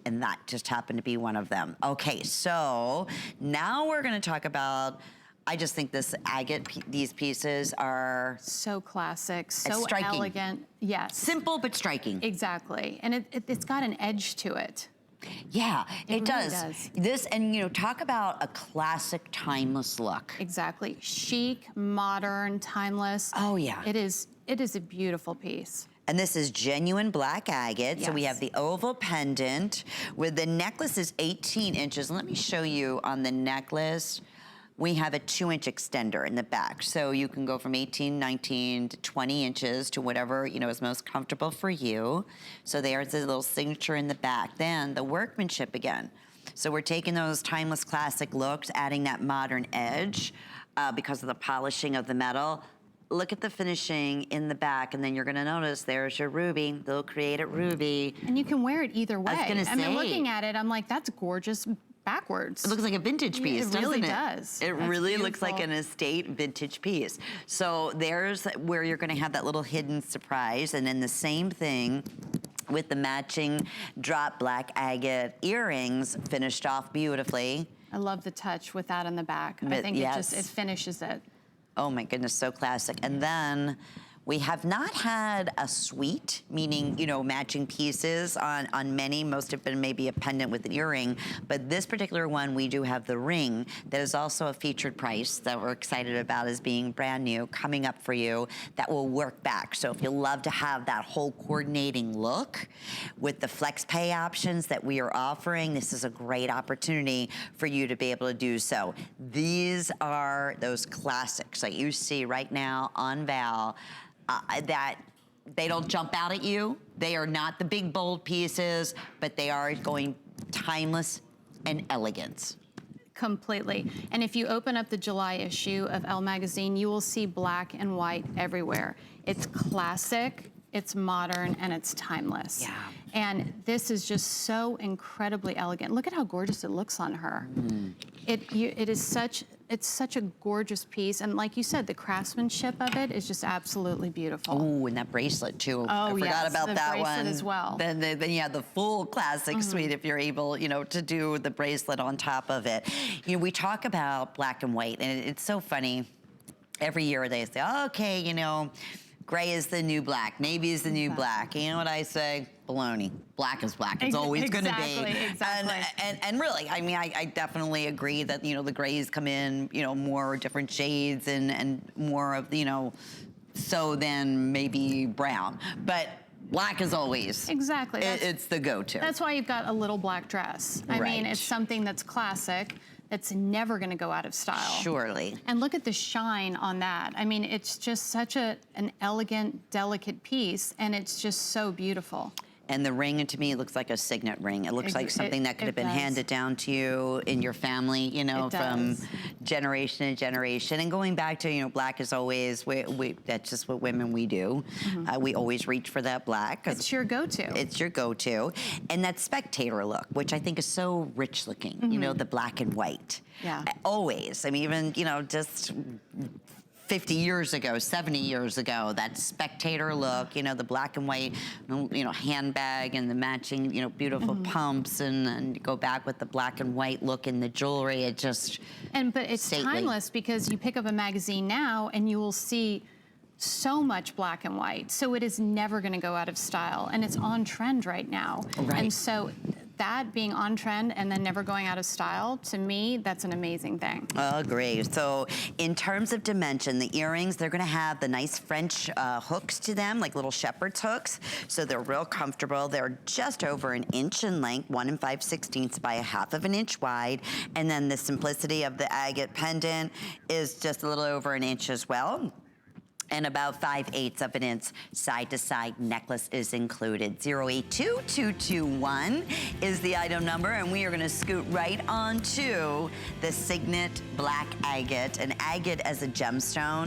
and that just happened to be one of them. Okay, so now we're gonna talk about, I just think this agate, these pieces are so classic, so striking. elegant. Yes. Simple but striking. Exactly, and it's got an edge to it. Yeah, it really does. This, and you know, talk about a classic, timeless look. Exactly, chic, modern, timeless. Oh yeah. It is a beautiful piece. And this is genuine black agate. Yes. So we have the oval pendant with the necklace is 18 inches. Let me show you on the necklace. We have a 2-inch extender in the back. So you can go from 18, 19 to 20 inches to whatever, you know, is most comfortable for you. So there's a little signature in the back. Then the workmanship again. So we're taking those timeless classic looks, adding that modern edge because of the polishing of the metal. Look at the finishing in the back, and then you're gonna notice there's your ruby, the little created ruby. And you can wear it either way. I was gonna say. I mean, looking at it, I'm like, that's gorgeous backwards. It looks like a vintage piece, doesn't it? It really does. It really looks like an estate vintage piece. So there's where you're gonna have that little hidden surprise, and then the same thing with the matching drop black agate earrings, finished off beautifully. I love the touch with that in the back. I think it finishes it. Oh my goodness, so classic. And then we have not had a suite, meaning, you know, matching pieces on many. Most have been maybe a pendant with an earring, but this particular one, we do have the ring that is also a featured price that we're excited about as being brand new, coming up for you, that will work back. So if you love to have that whole coordinating look with the flex pay options that we are offering, this is a great opportunity for you to be able to do so. These are those classics that you see right now on Val, that they don't jump out at you. They are not the big, bold pieces, but they are going timeless and elegance. Completely. And if you open up the July issue of Elle magazine, you will see black and white everywhere. It's classic, it's modern, and it's timeless. Yeah. And this is just so incredibly elegant. Look at how gorgeous it looks on her. Mm. It's such a gorgeous piece, and like you said, the craftsmanship of it is just absolutely beautiful. Oh, and that bracelet too. I forgot about that one as well. Then yeah, the full classic suite if you're able, you know, to do the bracelet on top of it. You know, we talk about black and white, and it's so funny. Every year they say, okay, you know, gray is the new black, navy is the new black. You know what I say? Baloney. Black is black. It's always going to be. Exactly. And really, I mean, I definitely agree that, you know, the grays come in, you know, more different shades and more of, you know, so than maybe brown. But black is always. Exactly. It's the go-to. That's why you've got a little black dress. I mean, it's something that's classic. It's never gonna go out of style. Surely. And look at the shine on that. I mean, it's just such an elegant, delicate piece, and it's just so beautiful. And the ring, to me, it looks like a signet ring. It looks like something that could have been handed down to you in your family, you know, from generation to generation. And going back to, you know, black is always, that's just what women we do. We always reach for that black. It's your go-to. It's your go-to. And that spectator look, which I think is so rich looking, you know, the black and white. Yeah. Always. I mean, even, you know, just 50 years ago, 70 years ago, that spectator look, you know, the black and white, you know, handbag and the matching, you know, beautiful pumps, and go back with the black and white look in the jewelry. It just but it's timeless, because you pick up a magazine now and you will see so much black and white. So it is never going to go out of style, and it's on trend right now. Right. And so that being on trend and then never going out of style, to me, that's an amazing thing. I agree. So in terms of dimension, the earrings, they're gonna have the nice French hooks to them, like little shepherd's hooks. So they're real comfortable. They're just over 1 inch in length, 1 5/16 by 1/2 inch wide. And then the simplicity of the agate pendant is just a little over 1 inch as well. And about 5/8 inch side-to-side necklace is included. 082221 is the item number, and we are gonna scoot right on to the signet black agate. And agate as a gemstone